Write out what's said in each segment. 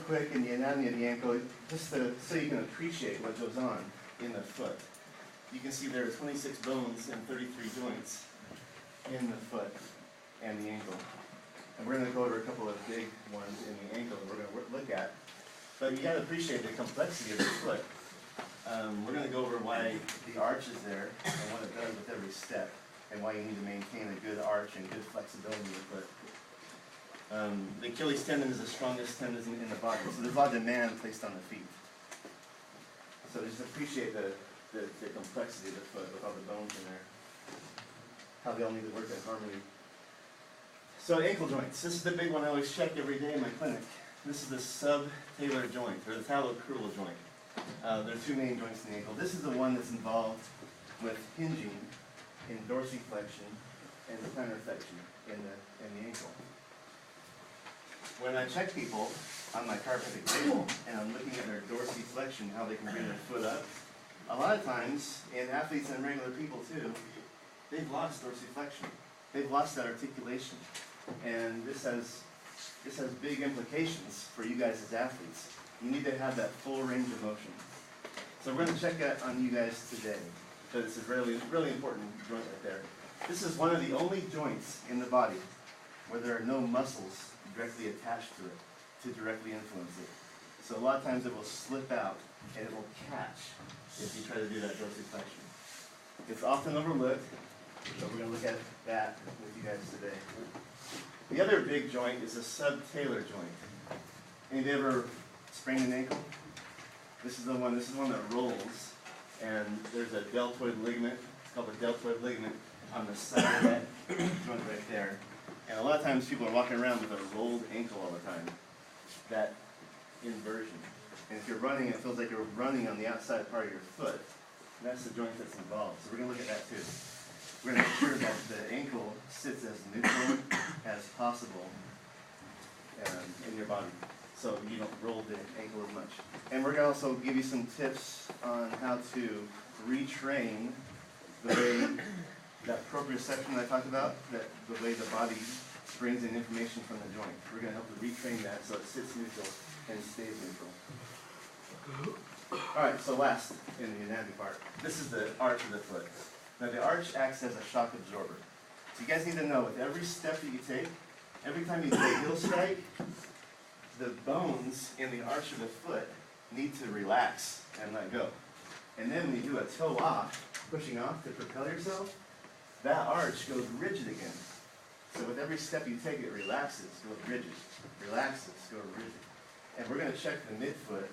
quick in the anatomy of the ankle, just so you can appreciate what goes on in the foot. You can see there are 26 bones and 33 joints in the foot and the ankle. And we're going to go over a couple of big ones in the ankle that we're going to look at. But you got to appreciate the complexity of the foot. We're going to go over why the arch is there and what it does with every step, and why you need to maintain a good arch and good flexibility in your foot. The Achilles tendon is the strongest tendon in the body, so there's a lot of demand placed on the feet. So just appreciate the complexity of the foot with all the bones in there, how they all need to work in harmony. So ankle joints, this is the big one I always check every day in my clinic. This is the subtalar joint, or the talocrural joint. There are two main joints in the ankle. This is the one that's involved with hinging in dorsiflexion and plantar flexion in the ankle. When I check people on my chiropractic table and I'm looking at their dorsiflexion, how they can bring their foot up, a lot of times, in athletes and regular people too, they've lost dorsiflexion. They've lost that articulation. And this has big implications for you guys as athletes. You need to have that full range of motion. So we're going to check that on you guys today, because it's a really, really important joint right there. This is one of the only joints in the body where there are no muscles directly attached to it to directly influence it. So a lot of times it will slip out and it will catch if you try to do that dorsiflexion. It's often overlooked, so we're going to look at that with you guys today. The other big joint is a subtalar joint. Anybody ever sprained an ankle? This is the one that rolls, and there's a deltoid ligament. It's called the deltoid ligament on the side of that joint right there. And a lot of times people are walking around with a rolled ankle all the time, that inversion. And if you're running, it feels like you're running on the outside part of your foot. And that's the joint that's involved. So we're going to look at that too. We're going to make sure that the ankle sits as neutral as possible in your body, so you don't roll the ankle as much. And we're going to also give you some tips on how to retrain the way that proprioception I talked about, that the way the body brings in information from the joint. We're going to help to retrain that so it sits neutral and stays neutral. All right, so last in the anatomy part, this is the arch of the foot. Now the arch acts as a shock absorber. So you guys need to know, with every step that you take, every time you do a heel strike, the bones in the arch of the foot need to relax and let go. And then when you do a toe off, pushing off to propel yourself, that arch goes rigid again. So with every step you take, it relaxes, goes rigid, relaxes, goes rigid. And we're going to check the midfoot,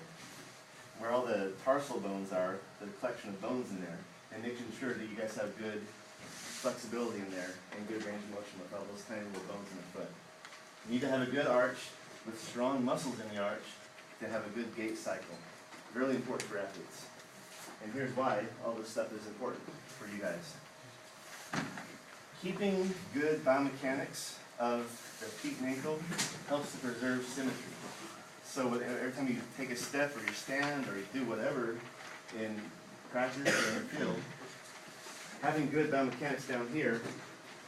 where all the tarsal bones are, the collection of bones in there, and making sure that you guys have good flexibility in there and good range of motion with all those tiny little bones in the foot. You need to have a good arch with strong muscles in the arch to have a good gait cycle. Really important for athletes. And here's why all this stuff is important for you guys. Keeping good biomechanics of the feet and ankle helps to preserve symmetry. So every time you take a step or you stand or you do whatever in practice or in the field, having good biomechanics down here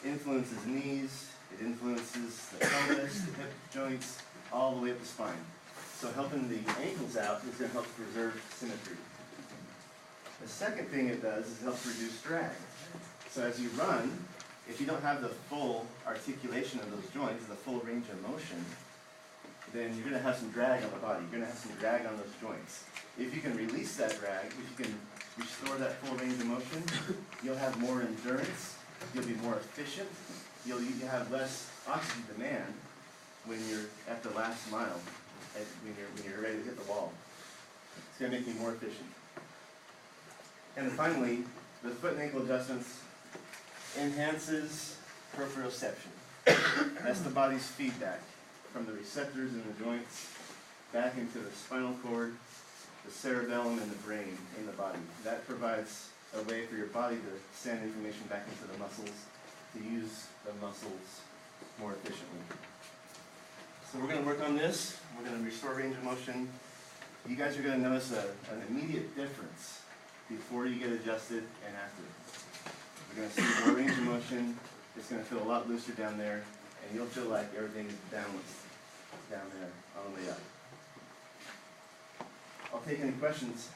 influences knees, it influences the pelvis, the hip joints, all the way up the spine. So helping the ankles out is going to help preserve symmetry. The second thing it does is it helps reduce drag. So as you run, if you don't have the full articulation of those joints, the full range of motion, then you're going to have some drag on the body. You're going to have some drag on those joints. If you can release that drag, if you can restore that full range of motion, you'll have more endurance, you'll be more efficient, you'll have less oxygen demand when you're at the last mile, when you're ready to hit the wall. It's going to make you more efficient. And then finally, the foot and ankle adjustments enhances proprioception. That's the body's feedback from the receptors in the joints back into the spinal cord, the cerebellum, and the brain in the body. That provides a way for your body to send information back into the muscles, to use the muscles more efficiently. So we're going to work on this. We're going to restore range of motion. You guys are going to notice an immediate difference before you get adjusted and after. You're going to see more range of motion. It's going to feel a lot looser down there, and you'll feel like everything is balanced down there on the way up. take any questions